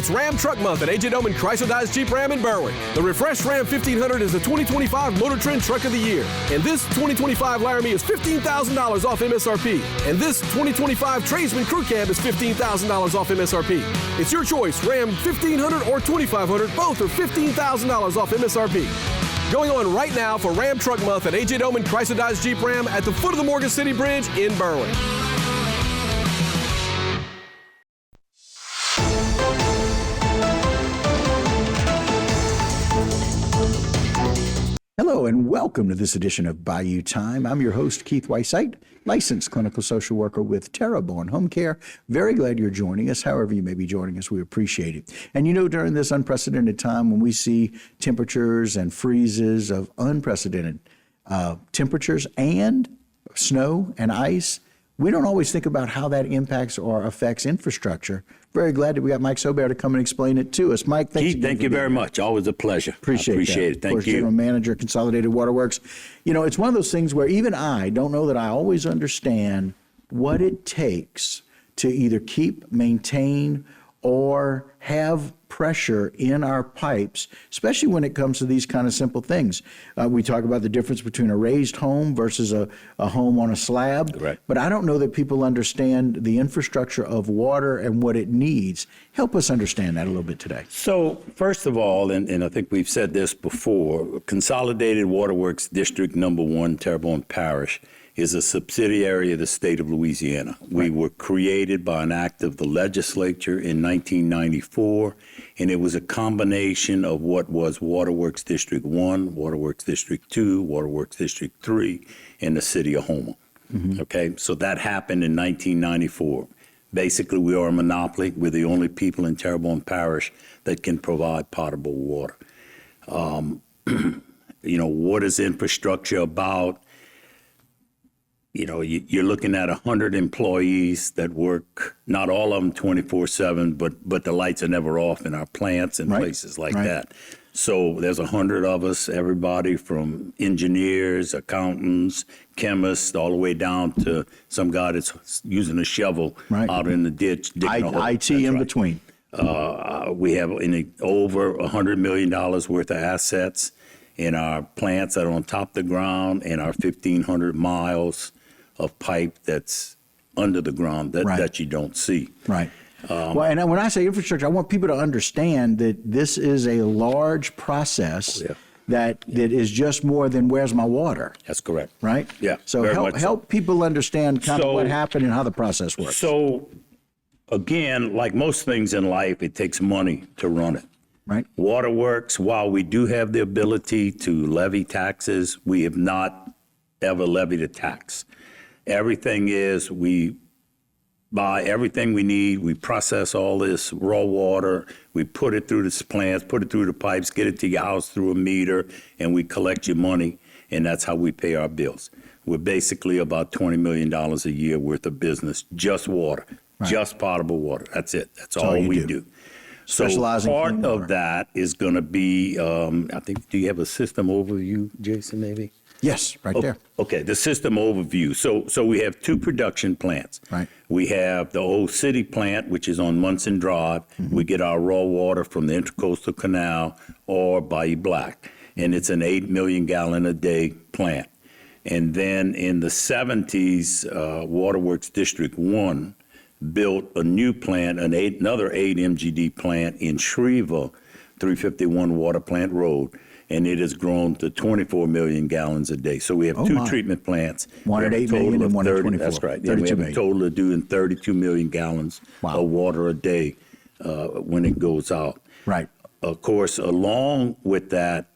It's Ram Truck Month at A.J. Doman Chrysler Dodge Jeep Ram in Berwick. The refreshed Ram 1500 is the 2025 Motor Trend Truck of the Year. And this 2025 Laramie is $15,000 off MSRP. And this 2025 Tradesman Crew Cab is $15,000 off MSRP. It's your choice, Ram 1500 or 2500. Both are $15,000 off MSRP. Going on right now for Ram Truck Month at A.J. Doman Chrysler Dodge Jeep Ram at the foot of the Morgan City Bridge in Berwick. Hello and welcome to this edition of Bayou Time. I'm your host, Keith Weissite, licensed clinical social worker with Terrebonne Home Care. Very glad you're joining us. However you may be joining us, we appreciate it. And you know, during this unprecedented time when we see temperatures and freezes of unprecedented temperatures and snow and ice, we don't always think about how that impacts or affects infrastructure. Very glad that we got Mike Sobear to come and explain it to us. Mike, thank you very much. Always a pleasure. Appreciate it. Thank you. General Manager, Consolidated Waterworks. You know, it's one of those things where even I don't know that I always understand what it takes to either keep, maintain, or have pressure in our pipes, especially when it comes to these kind of simple things. We talk about the difference between a raised home versus a home on a slab. Correct. But I don't know that people understand the infrastructure of water and what it needs. Help us understand that a little bit today. So first of all, and I think we've said this before, Consolidated Waterworks District Number 1, Terrebonne Parish, is a subsidiary of the state of Louisiana. Right. We were created by an act of the legislature in 1994, and it was a combination of what was Waterworks District 1, Waterworks District 2, Waterworks District 3, and the city of Houma. Mm-hmm. Okay, so that happened in 1994. Basically, we are a monopoly. We're the only people in Terrebonne Parish that can provide potable water. You know, what is infrastructure about? You know, you're looking at 100 employees that work, not all of them 24/7, but the lights are never off in our plants and places like that. So there's 100 of us, everybody from engineers, accountants, chemists, all the way down to some guy that's using a shovel out in the ditch. IT in between. We have over $100 million worth of assets in our plants that are on top of the ground and our 1,500 miles of pipe that's under the ground that you don't see. Right. Well, and when I say infrastructure, I want people to understand that this is a large process that is just more than where's my water. That's correct. Right? Yeah. So help people understand kind of what happened and how the process works. So again, like most things in life, it takes money to run it. Right. Waterworks, while we do have the ability to levy taxes, we have not ever levied a tax. Everything is, we buy everything we need, we process all this raw water, we put it through the plants, put it through the pipes, get it to your house through a meter, and we collect your money, and that's how we pay our bills. We're basically about $20 million a year worth of business, just water, just potable water. That's it. That's all we do. So part of that is going to be, I think, do you have a system overview, Jason, maybe? Yes, right there. Okay, the system overview. So we have two production plants. Right. We have the Old City plant, which is on Munson Drive. Mm-hmm. We get our raw water from the Intercoastal Canal or Bayou Black, and it's an 8 million gallon a day plant. And then in the 70s, Waterworks District 1 built a new plant, another 8 MGD plant in Shreveport, 351 Water Plant Road. And it has grown to 24 million gallons a day. So we have two treatment plants. One at 8 million and one at 24. That's right. And we have a total of doing 32 million gallons of water a day when it goes out. Right. Of course, along with that,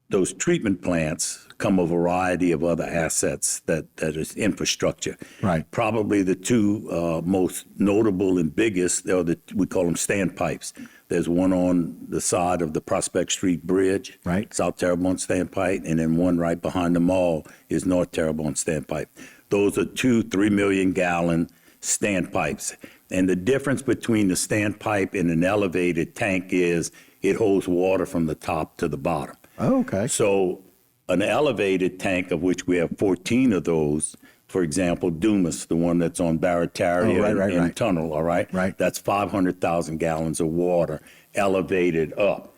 those treatment plants come a variety of other assets that is infrastructure. Right. Probably the two most notable and biggest are we call them standpipes. There's one on the side of the Prospect Street Bridge, South Terrebonne standpipe, and then one right behind the mall is North Terrebonne standpipe. Those are 3 million gallon standpipes. And the difference between the standpipe and an elevated tank is it holds water from the top to the bottom. Oh, okay. So an elevated tank, of which we have 14 of those, for example, Dumas, the one that's on Barataria and Tunnel, all right? Right. That's 500,000 gallons of water elevated up.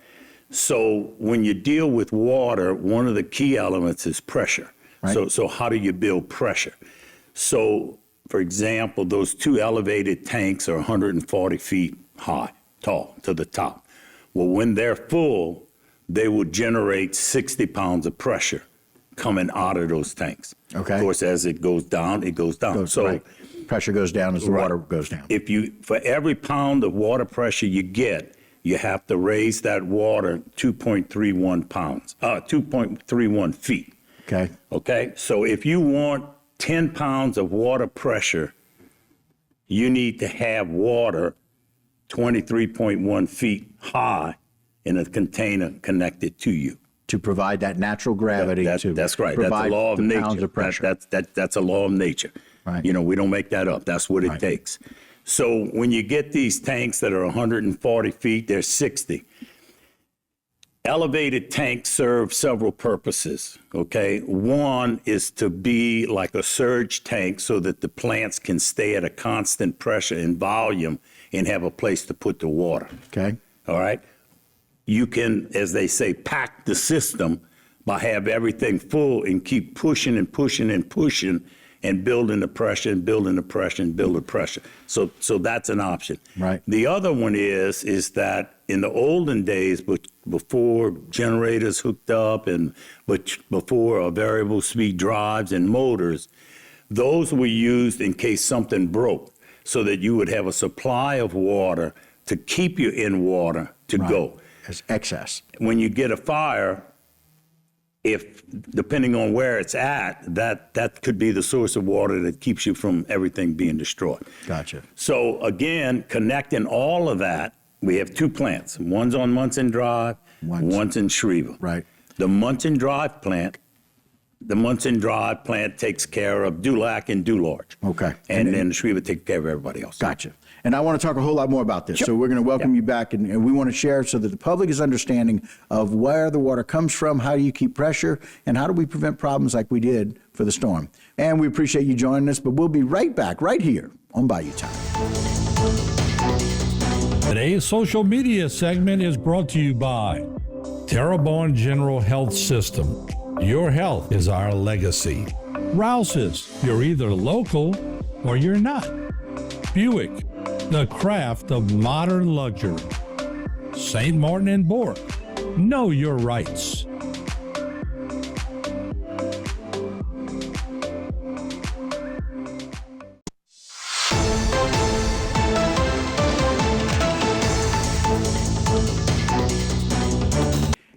So when you deal with water, one of the key elements is pressure. Right. So how do you build pressure? So, for example, those two elevated tanks are 140 feet high, tall, to the top. Well, when they're full, they will generate 60 pounds of pressure coming out of those tanks. Okay. Of course, as it goes down, it goes down. Pressure goes down as the water goes down. For every pound of water pressure you get, you have to raise that water 2.31 feet. Okay. Okay. So if you want 10 pounds of water pressure, you need to have water 23.1 feet high in a container connected to you. To provide that natural gravity That's right. provide That's a law of the nature. pounds of pressure. That's a law of nature. Right. You know, we don't make that up. That's what it takes. So when you get these tanks that are 140 feet, they're 60. Elevated tanks serve several purposes, okay? One is to be like a surge tank so that the plants can stay at a constant pressure and volume and have a place to put the water. Okay. All right? You can, as they say, pack the system by have everything full and keep pushing and pushing and pushing and building the pressure and building the pressure and building pressure. So that's an option. Right. The other one is that in the olden days, but before generators hooked up and before variable speed drives and motors, those were used in case something broke so that you would have a supply of water to keep you in water to go. As excess. When you get a fire, if depending on where it's at, that could be the source of water that keeps you from everything being destroyed. Gotcha. So again, connecting all of that, we have two plants. One's on Munson Drive, one's in Shreveport. Right. The Munson Drive plant takes care of Dulac and Dularge. Okay. And then Shreveport takes care of everybody else. Gotcha. And I want to talk a whole lot more about this. Sure. So we're going to welcome you back, and we want to share so that the public is understanding of where the water comes from, how do you keep pressure, and how do we prevent problems like we did for the storm. And we appreciate you joining us, but we'll be right back right here on Bayou Time. Today's social media segment is brought to you by Terrebonne General Health System. Your health is our legacy. Rouse's, you're either local or you're not. Buick, the craft of modern luxury. St. Martin and Bork, know your rights.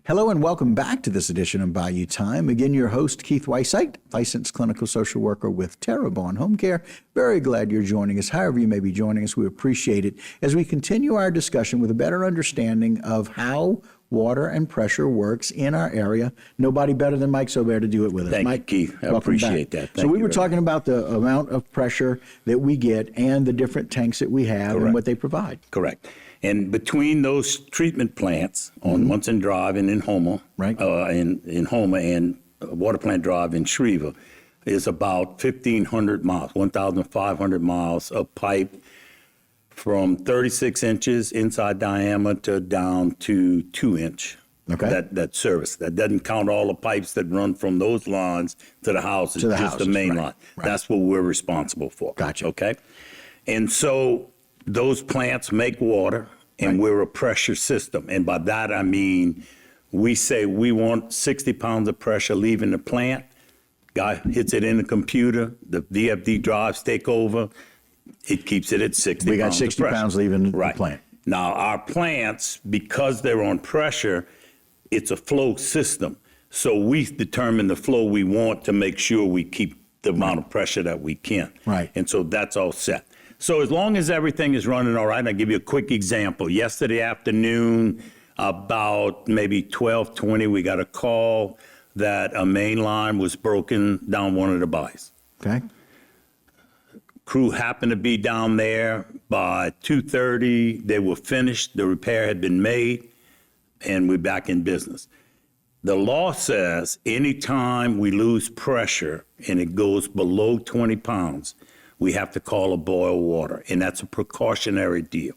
Hello and welcome back to this edition of Bayou Time. Again, your host, Keith Weissite, licensed clinical social worker with Terrebonne Home Care. Very glad you're joining us. However you may be joining us, we appreciate it as we continue our discussion with a better understanding of how water and pressure works in our area. Nobody better than Mike Sobert to do it with us. Thank Mike, you, Keith. I welcome appreciate back. that. So we were talking about the amount of pressure that we get and the different tanks that we have and what they provide. Correct. And between those treatment plants on Munson Drive and in Houma, in Houma and Water Plant Drive in Shreveport, is about 1,500 miles, 1,500 miles of pipe from 36 inches inside diameter down to 2-inch. Okay. That service. That doesn't count all the pipes that run from those lines to the houses, just the main line. Right. That's what we're responsible for. Gotcha. Okay. And so those plants make water, and we're a pressure system. And by that, I mean, we say we want 60 pounds of pressure leaving the plant. Guy hits it in the computer. The VFD drives take over. It keeps it at 60 pounds. We got 60 pounds leaving the plant. Now, our plants, because they're on pressure, it's a flow system. So we determine the flow we want to make sure we keep the amount of pressure that we can. Right. And so that's all set. So as long as everything is running all right, I'll give you a quick example. Yesterday afternoon, about maybe 12:20, we got a call that a main line was broken down one of the bayous. Okay. Crew happened to be down there by 2:30. They were finished. The repair had been made, and we're back in business. The law says anytime we lose pressure and it goes below 20 pounds, we have to call a boil water, and that's a precautionary deal.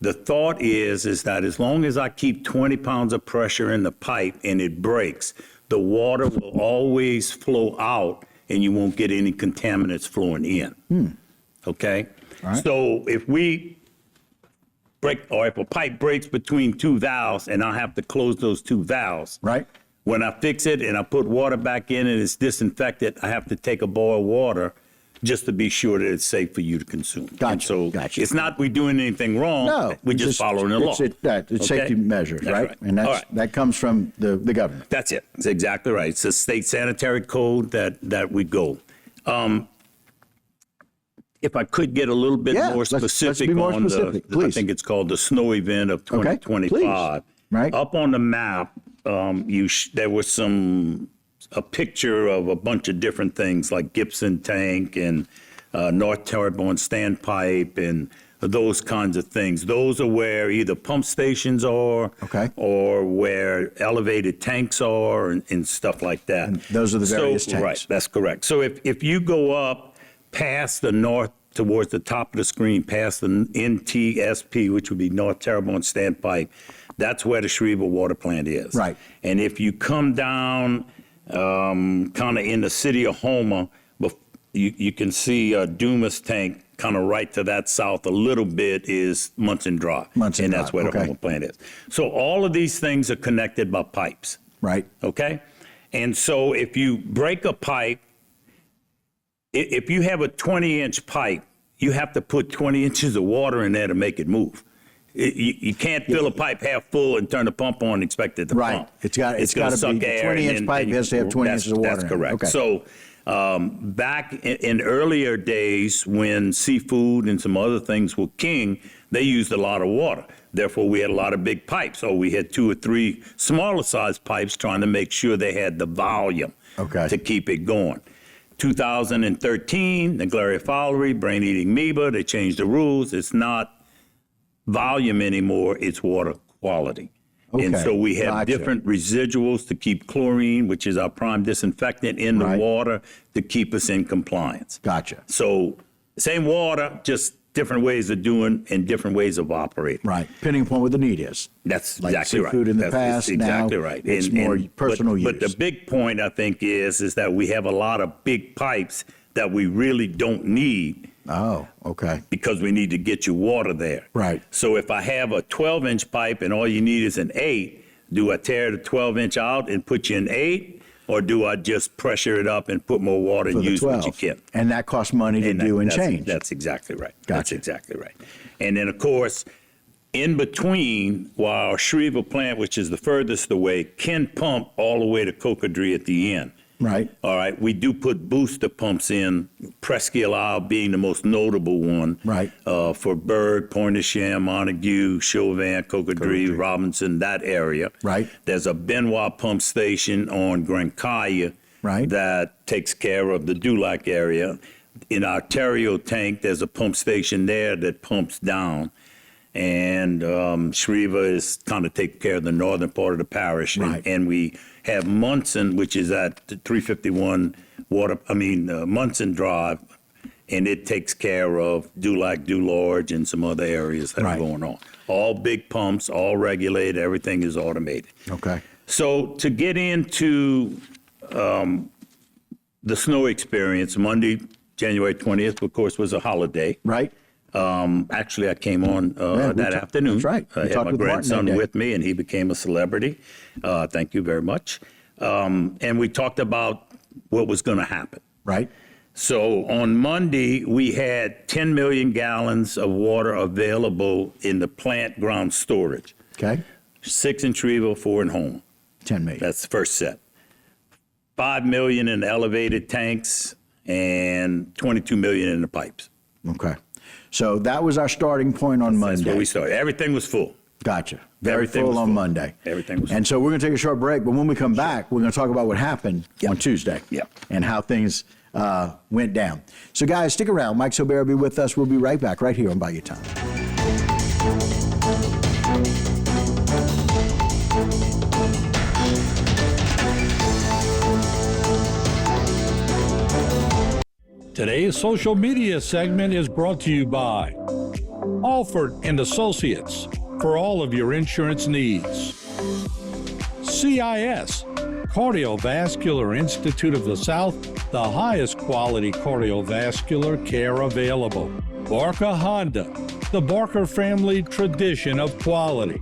The thought is that as long as I keep 20 pounds of pressure in the pipe and it breaks, the water will always flow out and you won't get any contaminants flowing in. Okay? Right. So if we break, or if a pipe breaks between two valves and I have to close those two valves, Right. when I fix it and I put water back in and it's disinfected, I have to take a boil water just to be sure that it's safe for you to consume. Gotcha, And so gotcha. it's not we doing anything wrong. No. We're just following the law. It's Okay? safety measures, That's right? right. And All right. that comes from the government. That's it. That's exactly right. It's a state sanitary code that we go. If I could get a little bit Yeah, more let's specific be more on specific, I please. think it's called the snow event of Okay, 2025. please. Right. Up on the map, there was a picture of a bunch of different things like Gibson tank and North Terrebonne standpipe and those kinds of things. Those are where either pump stations are, Okay. or where elevated tanks are and stuff like that. And those are the various tanks. Right, that's correct. So if you go up past the north, towards the top of the screen, past the NTSP, which would be North Terrebonne standpipe, that's where the Shreveport water plant is. Right. And if you come down kind of in the city of Houma, you can see Dumas tank kind of right to that south a little bit is Munson Drive. Munson and that's Drive, where the okay. Houma plant is. So all of these things are connected by pipes. Right. Okay? And so if you break a pipe, if you have a 20-inch pipe, you have to put 20 inches of water in there to make it move. You can't fill a pipe half full and turn the pump on and expect it to Right. pump. It's got to suck be, air. 20-inch pipe has to have 20 inches of water That's in it. correct. Okay. So back in earlier days when seafood and some other things were king, they used a lot of water. Therefore, we had a lot of big pipes. So we had 2 or 3 smaller sized pipes trying to make sure they had the volume to keep it going. 2013, Naegleria fowleri, brain-eating amoeba, they changed the rules. It's not volume anymore, it's water quality. And Okay, so we have gotcha. different residuals to keep chlorine, which is our prime disinfectant, in the Right. water to keep us in compliance. Gotcha. So same water, just different ways of doing and different ways of operating. Right. Depending upon what the need is. That's Like exactly right. seafood in the That's past, exactly now right. it's more personal But the use. big point, I think, is that we have a lot of big pipes that we really don't need Oh, okay. because we need to get your water there. Right. So if I have a 12-inch pipe and all you need is an 8, do I tear the 12-inch out and put you an 8? Or do I just pressure it up and put more water For and the use 12. what you can? And that costs money to do and change. That's exactly right. That's Gotcha. exactly right. And then, of course, in between, while our Shreveport plant, which is the furthest away, can pump all the way to Cocodrie at the end. Right. All right, we do put booster pumps in, Presque Isle being the most notable one. Right. For Berg, Pointe-de-Cham, Montague, Chauvin, Cocodrie, Robinson, that area. Right. There's a Benoit pump station on Grand Caille. Right. That takes care of the Dulac area. In our Ontario tank, there's a pump station there that pumps down. And Shreveport is kind of taking care of the northern part of the parish. Right. And we have Munson, which is at 351 Munson Drive, and it takes care of Dulac, Dulorge, and some other areas that Right. are going on. All big pumps, all regulated, everything is automated. Okay. So to get into the snow experience, Monday, January 20th, of course, was a holiday. Right. Actually, I came on we that afternoon. that's right. We I had talked my with Martin grandson that day. with me, and he became a celebrity. Thank you very much. And we talked about what was going to happen. Right. So on Monday, we had 10 million gallons of water available in the plant ground storage. Okay. 6 in Shreveport, 4 in Houma. 10 million. That's the first set. 5 million in the elevated tanks and 22 million in the pipes. Okay. So that was our starting point on Monday. That's where we started. Everything was full. Gotcha. Very Everything full was on full. Monday. Everything was And so we're going to take a short break, but when we come back, we're going to talk about what happened on Tuesday Yep. and how things went down. So guys, stick around. Mike Sobera will be with us. We'll be right back right here on Bayou Time. Today's social media segment is brought to you by Alford and Associates for all of your insurance needs. CIS, Cardiovascular Institute of the South, the highest quality cardiovascular care available. Barker Honda, the Barker family tradition of quality.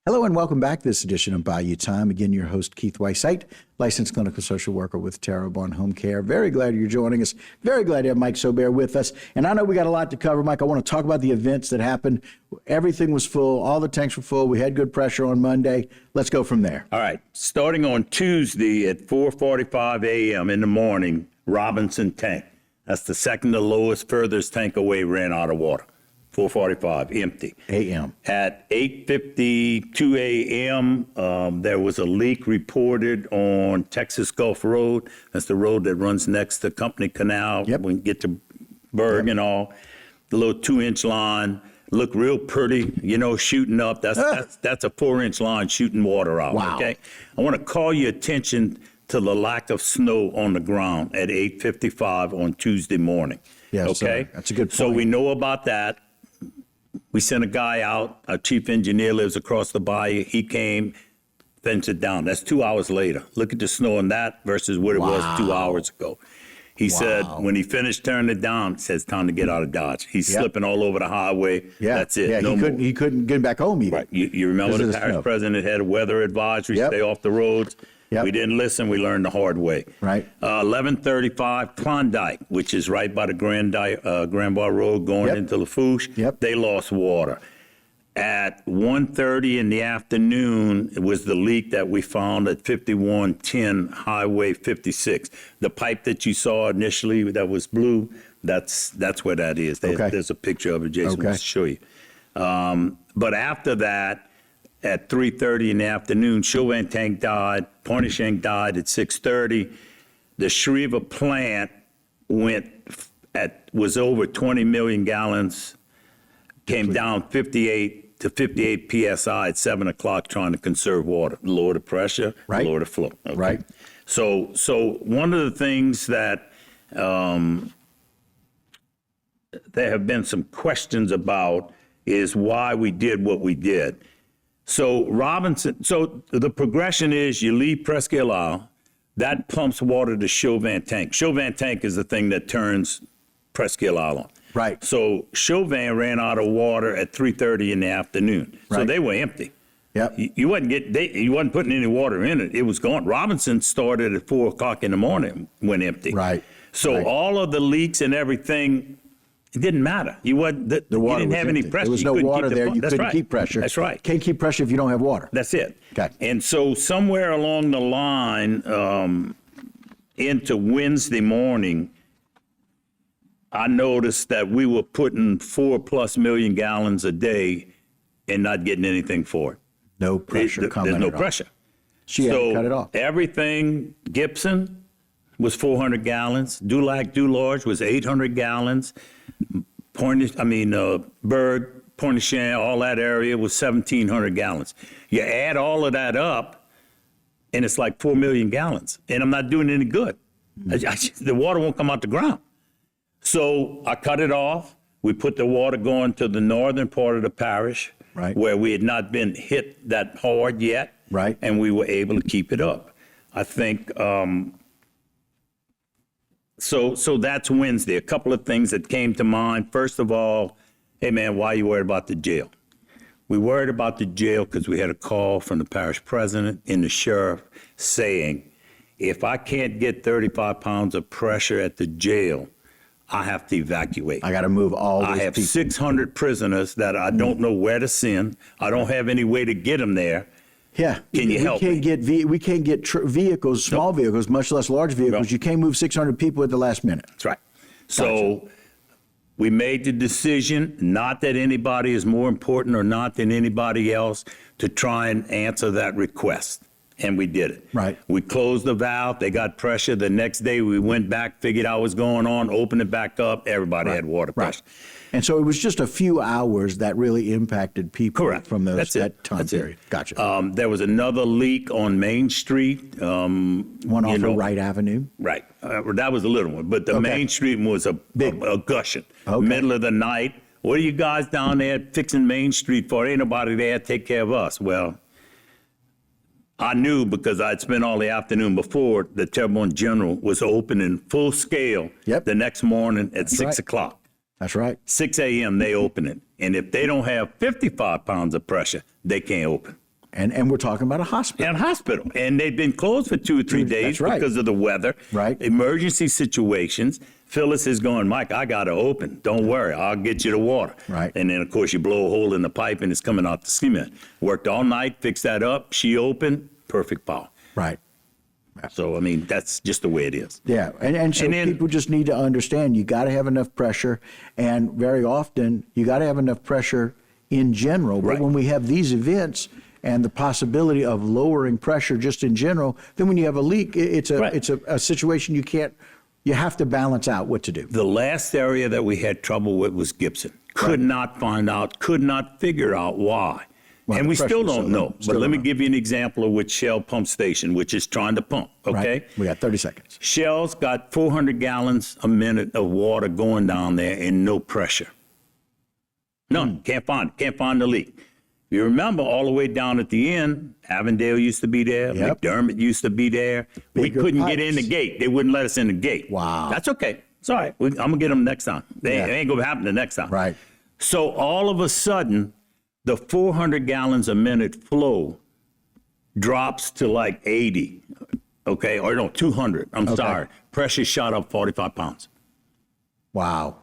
Hello and welcome back to this edition of Bayou Time. Again, your host, Keith Whiteside, licensed clinical social worker with Terrebonne Home Care. Very glad you're joining us. Very glad to have Mike Sobert with us. And I know we got a lot to cover, Mike. I want to talk about the events that happened. Everything was full. All the tanks were full. We had good pressure on Monday. Let's go from there. All right. Starting on Tuesday at 4:45 a.m. in the morning, Robinson Tank. That's the second to lowest, furthest tank away, ran out of water. 4:45, empty. A.M. At 8:52 a.m., there was a leak reported on Texas Gulf Road. That's the road that runs next to Company Canal. Yep. When you get to Berg and all. The little 2-inch line looked real pretty, shooting up. That's a 4-inch line shooting water out. Wow. Okay. I want to call your attention to the lack of snow on the ground at 8:55 on Tuesday morning. Yes, okay. that's a good point. So we know about that. We sent a guy out. Our chief engineer lives across the bayou. He came, fenced it down. That's 2 hours later. Look at the snow on that versus what it was 2 hours ago. He said when he finished turning it down, he says, time to get out of Dodge. He's slipping all over the highway. Yeah. That's it. Yeah, no he couldn't get back home even. Right. You remember the parish president had a weather advisory, stay off the roads. Yep. We didn't listen. We learned the hard way. Right. 11:35, Klondike, which is right by the Grand Bar Road going into Lafourche. Yep. They lost water. At 1:30 in the afternoon, it was the leak that we found at 5110 Highway 56. The pipe that you saw initially that was blue, that's where that is. There's a picture of it. Jason wants to show you. But after that, at 3:30 in the afternoon, Chauvin Tank died. Pointe-Shank died at 6:30. The Shriver plant was over 20 million gallons, came down 58 to 58 PSI at 7 o'clock trying to conserve water, lower the pressure, lower the flow. Okay. Right. So one of the things that there have been some questions about is why we did what we did. So the progression is you leave Presque Isle, that pumps water to Chauvin Tank. Chauvin Tank is the thing that turns Presque Isle on. Right. So Chauvin ran out of water at 3:30 in the afternoon. So they were empty. Yep. You wasn't putting any water in it. It was gone. Robinson started at 4 o'clock in the morning, went empty. Right. So all of the leaks and everything, it didn't matter. You didn't have any pressure. There was no water there. You couldn't keep pressure. That's right. Can't keep pressure if you don't have water. That's it. Okay. And so somewhere along the line into Wednesday morning, I noticed that we were putting 4+ million gallons a day and not getting anything for it. No pressure coming There's no at all. pressure. She had to cut it off. Everything, Gibson was 400 gallons. Dularge was 800 gallons. Berg, Pointe-Shank, all that area was 1,700 gallons. You add all of that up, and it's like 4 million gallons. And I'm not doing any good. The water won't come out the ground. So I cut it off. We put the water going to the northern part of the parish, where we had not been hit that hard yet, and we were able to keep it up. I think, so that's Wednesday. A couple of things that came to mind. First of all, hey man, why are you worried about the jail? We worried about the jail because we had a call from the parish president and the sheriff saying, if I can't get 35 pounds of pressure at the jail, I have to evacuate. I got to move all these I have people. 600 prisoners that I don't know where to send. I don't have any way to get them there. Yeah. Can you help me? We can't get vehicles, small vehicles, much less large vehicles. You can't move 600 people at the last minute. That's right. So we made the decision, not that anybody is more important or not than anybody else, to try and answer that request. And we did it. Right. We closed the valve. They got pressure. The next day we went back, figured out what's going on, opened it back up. Everybody had water pressure. And so it was just a few hours that really impacted people Correct. from That's that time That's it. period. Gotcha. There was another leak on Main Street. One off of Wright Avenue. Right. That was a little one, but the Main Street was a gushing. Okay. Middle of the night. What are you guys down there fixing Main Street for? Ain't nobody there to take care of us. Well, I knew because I'd spent all the afternoon before the Terrebonne General was opening full scale the next morning at 6 o'clock. That's right. 6 a.m. they open it. And if they don't have 55 pounds of pressure, they can't open. And we're talking about a hospital. And hospital. And they've been closed for 2 or 3 days because of the weather. Right. Emergency situations. Phyllis is going, Mike, I got to open. Don't worry. I'll get you the water. Right. And then, of course, you blow a hole in the pipe and it's coming out the cement. Worked all night, fixed that up. She opened. Perfect power. Right. So, I mean, that's just the way it is. Yeah. And so then, people just need to understand you got to have enough pressure. And very often, you got to have enough pressure in general. But when we have these events, and the possibility of lowering pressure just in general, then when you have a leak, it's a situation you have to balance out what to do. The last area that we had trouble with was Gibson. Could not figure out why. Well, and we still don't know. But let me give you an example of with Shell Pump Station, which is trying to pump, okay? Right. We got 30 seconds. Shell's got 400 gallons a minute of water going down there and no pressure. None. Can't find the leak. You remember all the way down at the end, Avondale used to be there, McDermott used to be there. We couldn't get in the gate. They wouldn't let us in the gate. Wow. That's okay. It's all right. I'm going to get them next time. It ain't going to happen the next time. Right. So all of a sudden, the 400 gallons a minute flow drops to like 80, okay? Or no, 200. I'm sorry. Pressure shot up 45 pounds. Wow.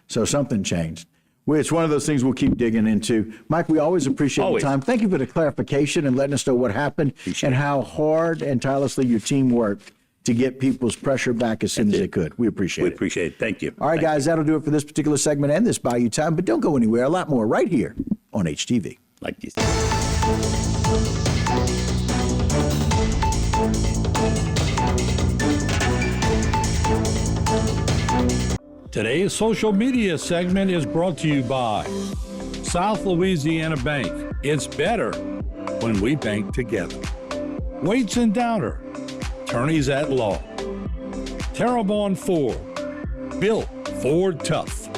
So something changed. Well, it's one of those things we'll keep digging into. Mike, we always appreciate the time. Thank you for the clarification and letting us know what happened and how hard and tirelessly your team worked to get people's pressure back as soon as they could. We appreciate it. We appreciate it. Thank you. All right, guys, that'll do it for this particular segment and this Bayou Time. But don't go anywhere. A lot more right here on HTV. Like this. Today's social media segment is brought to you by South Louisiana Bank. It's better when we bank together. Waits and Downer, attorneys at law. Terrebonne Ford, built Ford tough.